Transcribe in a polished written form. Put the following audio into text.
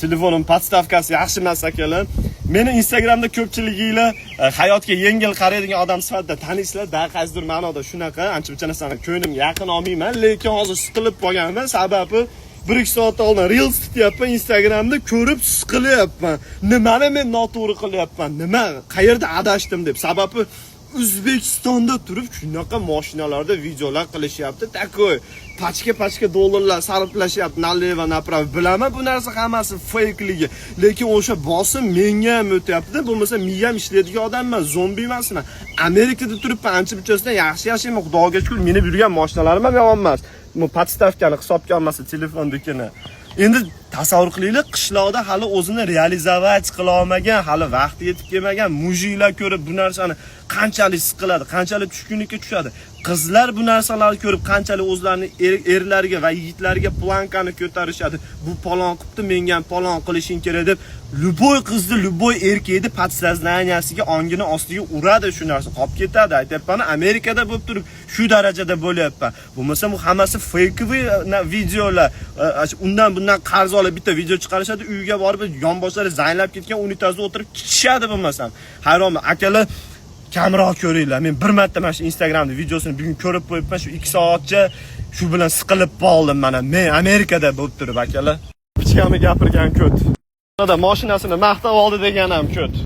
telefonim podstavkasi yaxshi emas akalar. Meni Instagramda ko'pchiliginglar hayotga yengil qaraydigan odam sifatida taniysizlar. Da qaysidir ma'noda shunaqa, ancha-muncha narsani ko'nglimga yaqin olmayman, lekin hozir siqilib qolganman. Sababi 1-2 soat oldin Reels tutyapman, Instagramda ko'rib siqilyapman. Nimani men noto'g'ri qilyapman? Nima? Qayerda adashdim deb. Sababi O'zbekistonda turib shunaqa mashinalarda videolar qilishyapti. Takoy pachka dollarlar sarflashyapti naleva направо. Bilaman bu narsa hammasi fakeligi, lekin o'sha bosim menga ham o'tyapti. Bo'lmasa miyam ishlaydigan odamman, zombi emasman. Amerikada turibman, ancha-munchasidan yaxshi yashayman, Xudoga shukr. Meni yurgan mashinalarim ham yomon emas. Bu podstavkani hisobga olmasa telefondagini. Endi tasavvur qilinglar, qishloqda hali o'zini realizovat qila olmagan, hali vaqti yetib kelmagan mujiklar ko'rib bu narsani qanchalik siqiladi, qanchalik tushkunlikka tushadi. Qizlar bu narsalarni ko'rib qanchalik o'zlarining erlariga va yigitlariga plankani ko'tarishadi. Bu palon qilibdi, menga ham palon qilishing kerak deb luboy qizni, luboy erkakni podsoznaniyasiga ongini ostiga uradi, shu narsa qolib ketadi. Aytayapman, Amerikada bo'lib turib shu darajada bo'lyapti. Bo'lmasa bu hammasi fakeviy videolar. Undan bundan qarz olib bitta video chiqarishadi, uyga borib yonboshlari zaynlab ketgan unitazda o'tirib chiqishadi bo'lmasam. Hayronman, akalar kamroq ko'ringlar. Men bir marta mana shu Instagramda videosini bugun ko'rib qo'yibman, shu 2 soatcha shu bilan siqilib qoldim mana. Men Amerikada bo'lib turib akalar. Pichkami gapirgan ko't. Mana mashinasini maqtab oldi degan ham ko't.